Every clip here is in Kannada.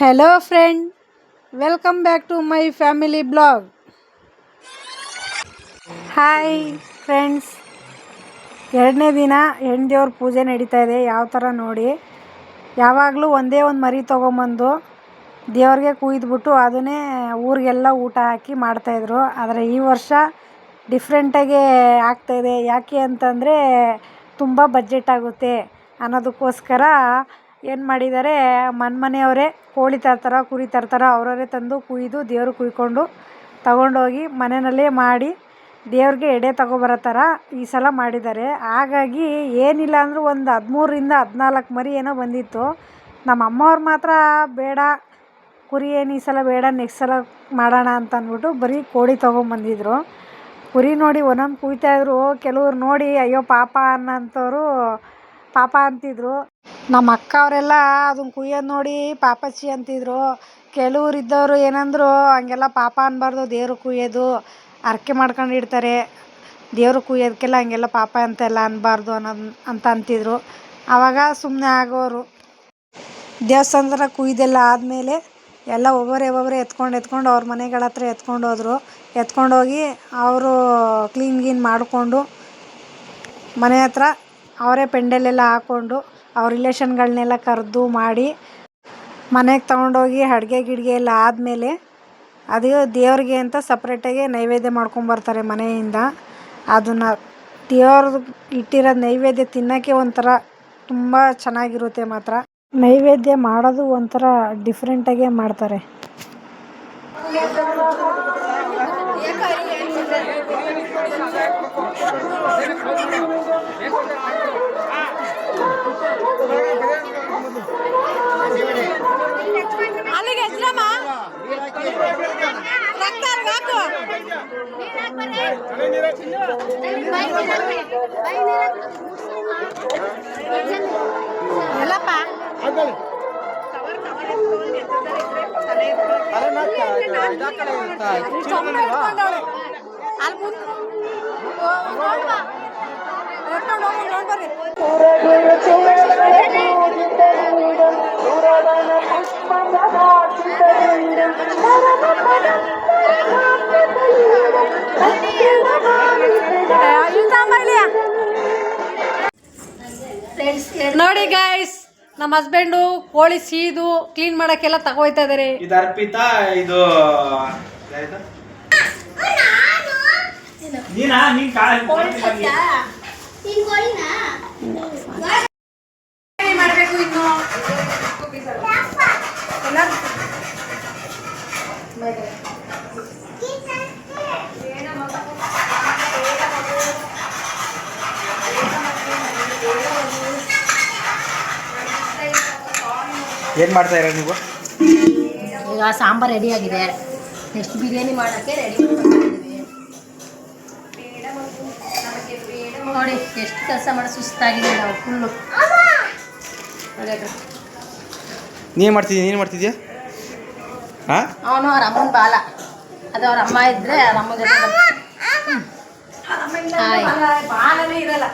Hello friend, welcome back to my family blog. Hi friends, ಎರಡನೇ ದಿನ ಹೆಣ್ಣು ದೇವ್ರ ಪೂಜೆ ನಡೀತಾ ಇದೆ. ಯಾವ ಥರ ನೋಡಿ, ಯಾವಾಗಲೂ ಒಂದೇ ಒಂದು ಮರಿ ತೊಗೊಂಬಂದು ದೇವ್ರಿಗೆ ಕುಯ್ದುಬಿಟ್ಟು ಅದನ್ನೇ ಊರಿಗೆಲ್ಲ ಊಟ ಹಾಕಿ ಮಾಡ್ತಾಯಿದ್ರು. ಆದರೆ ಈ ವರ್ಷ ಡಿಫ್ರೆಂಟಾಗಿ ಆಗ್ತಾಯಿದೆ. ಯಾಕೆ ಅಂತಂದರೆ ತುಂಬ ಬಡ್ಜೆಟ್ ಆಗುತ್ತೆ ಅನ್ನೋದಕ್ಕೋಸ್ಕರ ಏನು ಮಾಡಿದ್ದಾರೆ, ಮನೆಯವರೇ ಕೋಳಿ ತರ್ತಾರೆ, ಕುರಿ ತರ್ತಾರೆ, ಅವರವರೇ ತಂದು ಕುಯ್ದು ದೇವ್ರಿಗೆ ಕುಯ್ಕೊಂಡು ತಗೊಂಡೋಗಿ ಮನೆಯಲ್ಲೇ ಮಾಡಿ ದೇವ್ರಿಗೆ ಎಡೆ ತಗೊಬರೋ ಥರ ಈ ಸಲ ಮಾಡಿದ್ದಾರೆ. ಹಾಗಾಗಿ ಏನಿಲ್ಲ ಅಂದರೂ ಒಂದು 13ರಿಂದ 14 ಮರಿ ಏನೋ ಬಂದಿತ್ತು. ನಮ್ಮ ಅಮ್ಮವ್ರು ಮಾತ್ರ ಬೇಡ, ಕುರಿ ಏನು ಈ ಸಲ ಬೇಡ, ನೆಕ್ಸ್ಟ್ ಸಲ ಮಾಡೋಣ ಅಂತ ಅಂದ್ಬಿಟ್ಟು ಬರೀ ಕೋಳಿ ತೊಗೊಂಬಂದಿದ್ರು. ಕುರಿ ನೋಡಿ ಒಂದೊಂದು ಕುಯ್ತಾಯಿದ್ರು. ಕೆಲವ್ರು ನೋಡಿ ಅಯ್ಯೋ ಪಾಪ ಅನ್ನೋಂಥವ್ರು ಪಾಪ ಅಂತಿದ್ರು. ನಮ್ಮ ಅಕ್ಕ ಅವರೆಲ್ಲ ಅದನ್ನು ಕುಯ್ಯೋದು ನೋಡಿ ಪಾಪಚ್ಚಿ ಅಂತಿದ್ರು. ಕೆಲವ್ರು ಇದ್ದವರು ಏನಂದ್ರು, ಹಂಗೆಲ್ಲ ಪಾಪ ಅನ್ನಬಾರ್ದು, ದೇವ್ರು ಕುಯ್ಯೋದು ಹರಕೆ ಮಾಡ್ಕೊಂಡು ಇಡ್ತಾರೆ, ದೇವ್ರು ಕುಯ್ಯೋದಕ್ಕೆಲ್ಲ ಹಂಗೆಲ್ಲ ಪಾಪ ಅಂತೆಲ್ಲ ಅನ್ನಬಾರ್ದು ಅಂತ ಅಂತಿದ್ರು. ಆವಾಗ ಸುಮ್ಮನೆ ಆಗೋರು. ದೇವಸ್ಥಾನದ ಕುಯ್ದೆಲ್ಲ ಆದಮೇಲೆ ಎಲ್ಲ ಒಬ್ಬರೇ ಎತ್ಕೊಂಡು ಅವ್ರ ಮನೆಗಳ ಹತ್ರ ಎತ್ಕೊಂಡೋದ್ರು. ಎತ್ಕೊಂಡೋಗಿ ಅವರು ಕ್ಲೀನ್ ಮಾಡಿಕೊಂಡು ಮನೆ ಹತ್ರ ಅವರೇ ಪೆಂಡಲೆಲ್ಲ ಹಾಕ್ಕೊಂಡು ಅವ್ರ ರಿಲೇಷನ್ಗಳನ್ನೆಲ್ಲ ಕರೆದು ಮಾಡಿ ಮನೆಗೆ ತೊಗೊಂಡೋಗಿ ಅಡುಗೆ ಎಲ್ಲ ಆದಮೇಲೆ ಅದು ದೇವ್ರಿಗೆ ಅಂತ ಸಪ್ರೇಟಾಗಿ ನೈವೇದ್ಯ ಮಾಡ್ಕೊಂಬರ್ತಾರೆ ಮನೆಯಿಂದ. ಅದನ್ನು ದೇವ್ರದ್ದು ಇಟ್ಟಿರೋ ನೈವೇದ್ಯ ತಿನ್ನೋಕ್ಕೆ ಒಂಥರ ತುಂಬ ಚೆನ್ನಾಗಿರುತ್ತೆ. ಮಾತ್ರ ನೈವೇದ್ಯ ಮಾಡೋದು ಒಂಥರ ಡಿಫ್ರೆಂಟಾಗೇ ಮಾಡ್ತಾರೆ. ಅಲ್ಲಿಗೆ ಹೆಜ್ರಮ್ಮ ಎಲ್ಲಪ್ಪ ನೋಡಿ ಗೈಸ್, ನಮ್ಮ ಹಸ್ಬೆಂಡು ಕೋಳಿ ಸೀದು ಕ್ಲೀನ್ ಮಾಡಕ್ಕೆಲ್ಲ ತಗೋಯ್ತಾ ಇದಾರೆ. ಇದು ಅರ್ಪಿತಾ, ಇದು ಮಾಡಬೇಕು ಇನ್ನು ಏನು ಮಾಡ್ತಾ ಇರೋ ನೀವು? ಈಗ ಸಾಂಬಾರು ರೆಡಿ ಆಗಿದೆ. ನೆಕ್ಸ್ಟ್ ಬಿರಿಯಾನಿ ಮಾಡೋಕ್ಕೆ ರೆಡಿ ಮಾಡ್ಕೊಂಡಿದ್ದೀವಿ. ನೋಡಿ ಎಷ್ಟು ಕೆಲಸ ಮಾಡಿ ಸುಸ್ತಾಗಿದೆ ನಾವು ಫುಲ್ಲು. ನೀನು ಮಾಡ್ತಿದ್ಯಾ? ಹಾಂ, ಅವನು ಅವ್ರ ಅಮ್ಮನ ಬಾಲ, ಅದು ಅವ್ರ ಅಮ್ಮ ಇದ್ದರೆ ಅವ್ರ ಅಮ್ಮ ಜೊತೆ ಇರಲ್ಲ.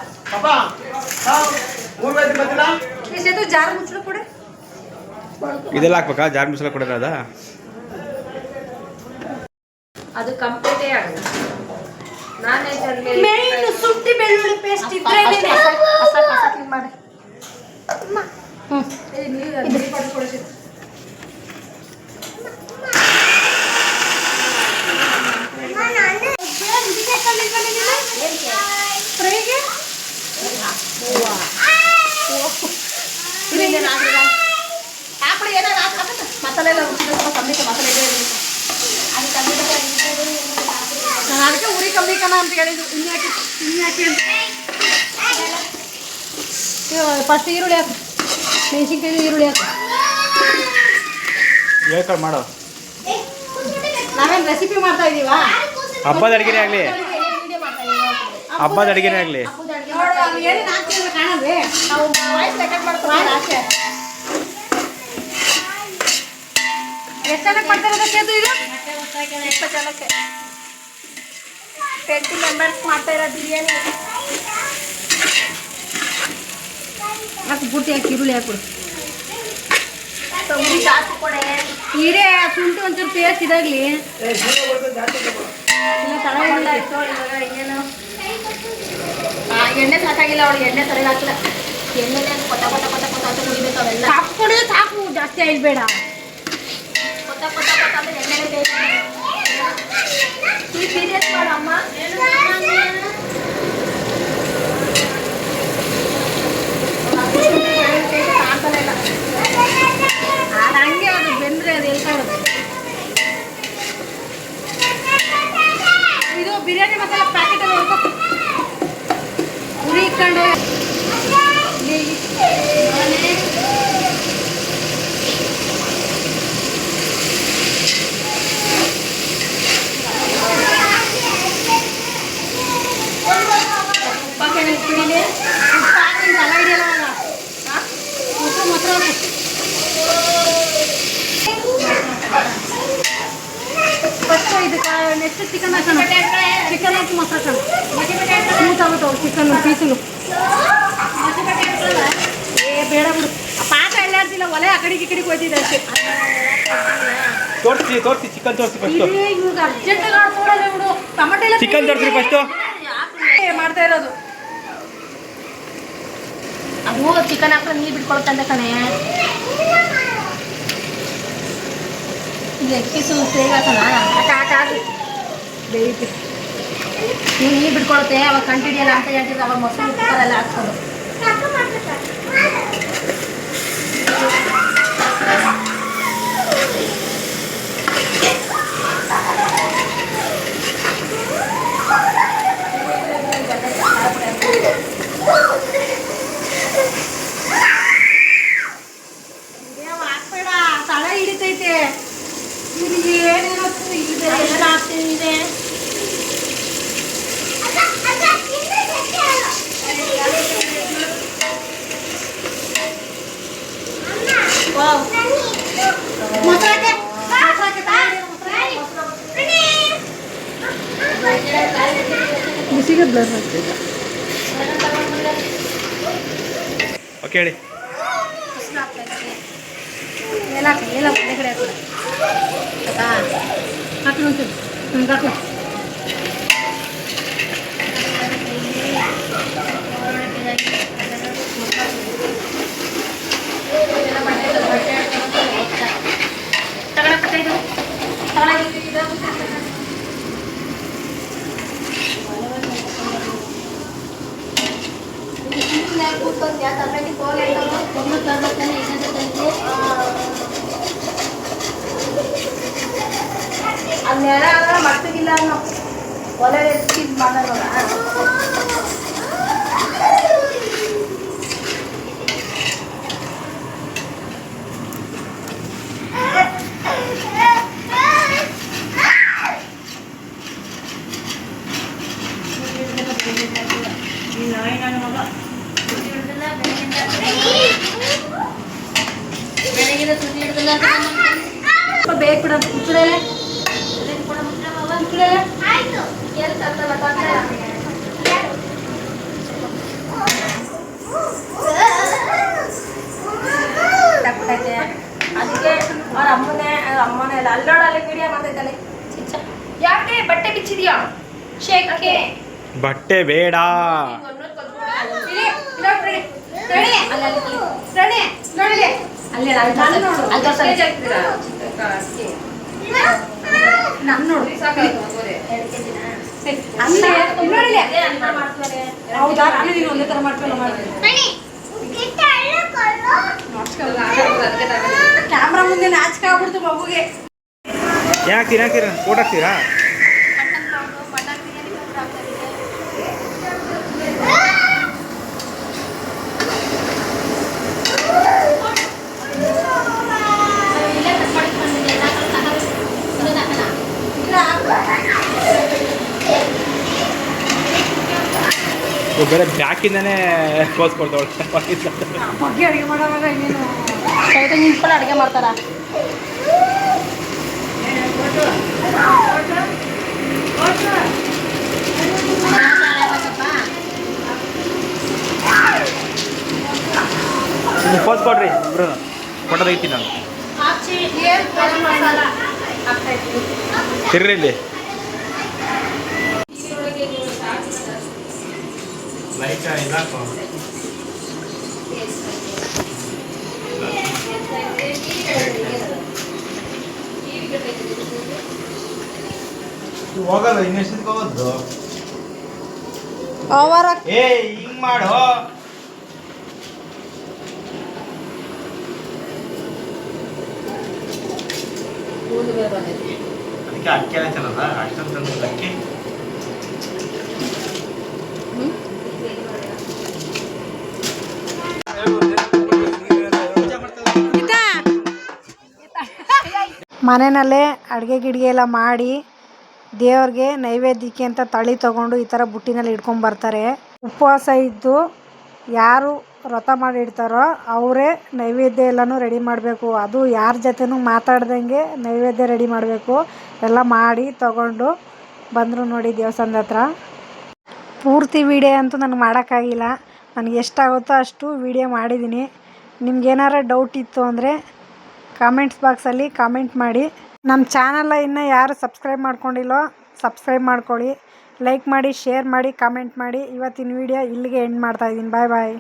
ಜಾರ್ ಮುಚ್ಚಲು ಕೊಡಿ. ಇದೆಲ್ಲ ಹಾಕ್ಬೇಕಾ? ಜಾರ್ ಮಸಾಲ ಕೊಡೋದ? ಅದು ಕಂಪ್ಲೀಟೇ ಆಗುತ್ತೆ. ಮೇನ್ ಶುಂಠಿ ಬೆಳ್ಳುಳ್ಳಿ ಪೇಸ್ಟ್ ಇದ್ರೆ ಮಾಡಿ. ಮಸಾಲೆ ಎಲ್ಲ ಕಮ್ಮಿ ಮಸಾಲೆ ನಾನು ಅದಕ್ಕೆ ಉರಿ ಕಮ್ಮಿ ಕಣ ಅಂತ ಹೇಳಿದ್ದು. ಇನ್ಯಾಕೆ ಅಂತ ಫಸ್ಟ್ ಈರುಳ್ಳಿ ಹಾಕು, ಮೆಣಸಿನ್ಕಾಯಿ ಈರುಳ್ಳಿ ಹಾಕು. ಹೇಳ್ಕೊಂಡು ಮಾಡೋ. ನಾವೇನು ರೆಸಿಪಿ ಮಾಡ್ತಾ ಇದೀವಾ? ಹಬ್ಬದ ಅಡುಗೆನೇ ಆಗಲಿ, ಹಬ್ಬದ ಅಡುಗೆನೇ ಆಗಲಿ. ಕಾಣಲ್ವೇ? ನಾವು ವಾಯ್ಸ್ ರೆಕಾರ್ಡ್ ಮಾಡ್ತೀವಿ ಆಚೆ. ಎಷ್ಟು ಜನಕ್ಕೆ ಮಾಡ್ತಾಯಿರೋದು ಸೇತು ಇದು? 20 ಜನಕ್ಕೆ 20 ಮೆಂಬರ್ಸ್ ಮಾಡ್ತಾ ಇರೋ ಬಿರಿಯಾನಿ. ಹಾಕಿ ಪೂರ್ತಿ ಹಾಕಿ ಈರುಳ್ಳಿ ಹಾಕ್ಬಿಡು. ತೊಗರಿ ಜಾಸ್ತಿ ಕೊಡೆ ಇಡೇ ಶುಂಠಿ ಒಂಚೂರು ಪೇಸ್ಟ್ ಇದಾಗಲಿ. ತಳ ಇತ್ತು ಇವಾಗ ಇನ್ನೇನು ಎಣ್ಣೆ ಸಾಕಾಗಿಲ್ಲ ಅವಳಿಗೆ, ಎಣ್ಣೆ ಸರಿಯಾಗಿ ಹಾಕಿಲ್ಲ. ಎಣ್ಣೆನೇ ಕೊತ್ತ ಕೊತ್ತ ಕೊತ್ತ ಕೊತ್ತ ಅಂತ ಕುಡಿಬೇಕು ಅವೆಲ್ಲ. ಸಾಕು ಕೊಡು, ಸಾಕು, ಜಾಸ್ತಿ ಆಯಿಲ್ ಬೇಡ. ಕೊತ್ತ ಕೊತ್ತ ಕೊತ್ತ ಅಂದ್ರೆ ಎಣ್ಣೆನೇ ಬೇಕು. ಈ ಸೀರಿಯಸ್ ಮಾಡಮ್ಮ. ಅದು ಹಂಗೆ, ಅದು ಬೆಂದರೆ ಅದು ಹೇಳ್ಕೊಳ್ಳೋದು. ಇದು ಬಿರಿಯಾನಿ ಮಸಾಲ ಪ್ಯಾಕೆಟ್ ಎಲ್ಲ ಹೊಡ್ಕೊ ಉರಿ ಇಟ್ಕೊಂಡು ಉಪ್ಪಕ್ಕೆ ಕುಡಿಲಿ. ಉಪ್ಪು ಹಾಕಿ ಎಲ್ಲ ಹಿಡಿಯಲ್ಲ ಅವಾಗ. ಉಪ್ಪು ಮೊಸರು ಫಸ್ಟ್ ಇದಕ್ಕೆ ನೆಕ್ಸ್ಟ್ ಚಿಕನ್ ಹಾಕೋಣ. ಚಿಕನ್ ಹಾಕಿ ಮೊಸರು ಹಾಕೋಣ. ಸ್ಮೂತ್ ಆಗುತ್ತೆ ಅವ್ರು ಚಿಕನ್ ಪೀಸಲು. ಏ ಬೇಡ ಬಿಡು, ಆ ಪಾಕ ಎಲ್ಲ ಇರ್ತಿಲ್ಲ, ಒಲೆ ಆ ಕಡೆಗೆ ಈ ಕಡೆಗೆ ಹೋಯ್ತಿದ್ದೆ ಅಷ್ಟೇ. ತೋರಿಸಿ ಚಿಕನ್ ತೋರಿಸಿ ಫಸ್ಟು. ಇವಾಗ ಅರ್ಜೆಂಟಾಗಿ ಆಡ್ಕೊಡಲ್ಲ ಬಿಡು. ಟೊಮೆಟೊ ಎಲ್ಲ ಚಿಕನ್ ತೋರಿಸ್ರಿ ಫಸ್ಟು. ಮಾಡ್ತಾ ಇರೋದು. ಅದು ಚಿಕನ್ ಹಾಕಿದ್ರೆ ನೀರು ಬಿಟ್ಕೊಳ್ತಂದೆ ಕಣೆ. ಈಗ ಎಕ್ಕಿಸು ಸೇಗ ಹಾಕೋಣ. ಹಾಕಿ ಬೇಯ್ತು. ನೀರು ಬಿಟ್ಕೊಳುತ್ತೆ, ಅವಾಗ ಕಂಟಿಡಿಯಲ್ಲ ಅಂತ ಹೇಳ್ತಿದ್ರು. ಅವಾಗ ಮೊಸರು ಉಪ್ಪಾರೆಲ್ಲ ಹಾಕ್ಕೊಂಡು ಹಾಕ್ಬೇಡ, ತಳ ಹಿಡಿತೈತೆ. ಇದು ಏನೇನೋ ಇದೆ ಎಲ್ಲ ಹಾಕ್ತೀನಿ. ಬಿಸಿಗೆ ಬ್ಲರ್ ಆಗ್ತೈತೆ. ಓಕೆ ಹೇಳಿ. ಏನಾಕ ಎಲ್ಲ ಒಂದೇ ಕಡೆ ಹಾಕೋಣ. ಹಾಕಿ ಒಂಚೂರು ಹಂಗೆ ಹಾಕು. ಅಲ್ಲೆಲ್ಲ ಮಟ್ಟಿಗಿಲ್ಲ ಒಲೆ ಎತ್ತಿ ಮಾಡೋಲ್ಲ. ಬೆಳಗಿನ ಸುದ್ದಿ ಹಿಡಿದಿಲ್ಲ ಬೇಕು ಬಿಡ ಮುಚ್ಚಳಲೆ. ಅದಕ್ಕೆ ಅವ್ರ ಅಮ್ಮನೇ ಎಲ್ಲ ಅಲ್ಲೋಡಲ್ಲಿ ವಿಡಿಯೋ ಮಾಡ್ತೈತಲ್ಲ. ಯಾಕೆ ಬಟ್ಟೆ ಬಿಚ್ಚಿದ್ಯಾ? ಶೇಖಕ್ಕೆ ಬಟ್ಟೆ ಬೇಡ. ಹೌದಾ, ನಾನು ನೀನು ಒಂದೇ ಥರ ಮಾಡ್ಕೊಂಡು ಮಾಡ್ತೀನಿ. ಕ್ಯಾಮ್ರಾ ಮುಂದೆ ನಾಚಿಕೆ ಆಗ್ಬಿಡ್ತು ಮಗುಗೆ. ಯಾಕೆ ಹಾಕ್ತೀರಾ ಫೋಟೋ ಹಾಕ್ತೀರಾ? ಬೇರೆ ಬ್ಯಾಕಿಂದನೇ ಪೋಸ್ ಕೊಡ್ತಾವಳೆ. ಬಗ್ಗೆ ಅಡುಗೆ ಮಾಡೋವಾಗ ಇನ್ನೇನು ಕೈಗೆ ನಿಂತ್ಕೊಂಡು ಅಡುಗೆ ಮಾಡ್ತಾರ. ಪೋಸ್ ಕೊಡ್ರಿ ಇಬ್ರು ಫೋಟೋ ತೆಗಿತೀನಿ ನಾನು. ಮಿರ್ಚಿ ಗರಂ ಮಸಾಲ ಹಾಕ್ತಾ ಇದ್ದೀವಿ. ತಿರ್ರಿಲ್ಲಿ ಹೋಗಲ್ಲ ಇನ್ನೆಷ್ಟಕ್ಕೆ ಹೋಗೋದು ಅವರ ಏ ಹಿಂಗ್ ಮಾಡು ಅದಕ್ಕೆ ಅಕ್ಕಿ ಆಯ್ತಲ್ಲ ಅಷ್ಟೊಂದು ಅಕ್ಕಿ ಮನೆಯಲ್ಲೇ ಅಡುಗೆ ಗಿಡ್ಗೆ ಎಲ್ಲ ಮಾಡಿ ದೇವ್ರಿಗೆ ನೈವೇದ್ಯಕ್ಕೆ ಅಂತ ತಳಿ ತೊಗೊಂಡು ಈ ಥರ ಬುಟ್ಟಿನಲ್ಲಿ ಇಟ್ಕೊಂಬರ್ತಾರೆ. ಉಪವಾಸ ಇದ್ದು ಯಾರು ವ್ರತ ಮಾಡಿಡ್ತಾರೋ ಅವರೇ ನೈವೇದ್ಯ ಎಲ್ಲನೂ ರೆಡಿ ಮಾಡಬೇಕು. ಅದು ಯಾರ ಜೊತೆನೂ ಮಾತಾಡ್ದಂಗೆ ನೈವೇದ್ಯ ರೆಡಿ ಮಾಡಬೇಕು. ಎಲ್ಲ ಮಾಡಿ ತಗೊಂಡು ಬಂದರು ನೋಡಿ ದೇವಸ್ಥಾನದ ಹತ್ರ. ಪೂರ್ತಿ ವೀಡಿಯೋ ಅಂತೂ ನನಗೆ ಮಾಡೋಕ್ಕಾಗಿಲ್ಲ. ನನಗೆ ಎಷ್ಟಾಗುತ್ತೋ ಅಷ್ಟು ವೀಡಿಯೋ ಮಾಡಿದ್ದೀನಿ. ನಿಮ್ಗೇನಾರ ಡೌಟ್ ಇತ್ತು ಅಂದರೆ ಕಾಮೆಂಟ್ಸ್ ಬಾಕ್ಸಲ್ಲಿ ಕಾಮೆಂಟ್ ಮಾಡಿ. ನಮ್ಮ ಚಾನಲ್ನ ಇನ್ನೂ ಯಾರು ಸಬ್ಸ್ಕ್ರೈಬ್ ಮಾಡ್ಕೊಂಡಿಲ್ಲೋ ಸಬ್ಸ್ಕ್ರೈಬ್ ಮಾಡ್ಕೊಳ್ಳಿ. ಲೈಕ್ ಮಾಡಿ, ಶೇರ್ ಮಾಡಿ, ಕಾಮೆಂಟ್ ಮಾಡಿ. ಇವತ್ತಿನ ವೀಡಿಯೋ ಇಲ್ಲಿಗೆ ಎಂಡ್ ಮಾಡ್ತಾಯಿದ್ದೀನಿ. ಬಾಯ್ ಬಾಯ್.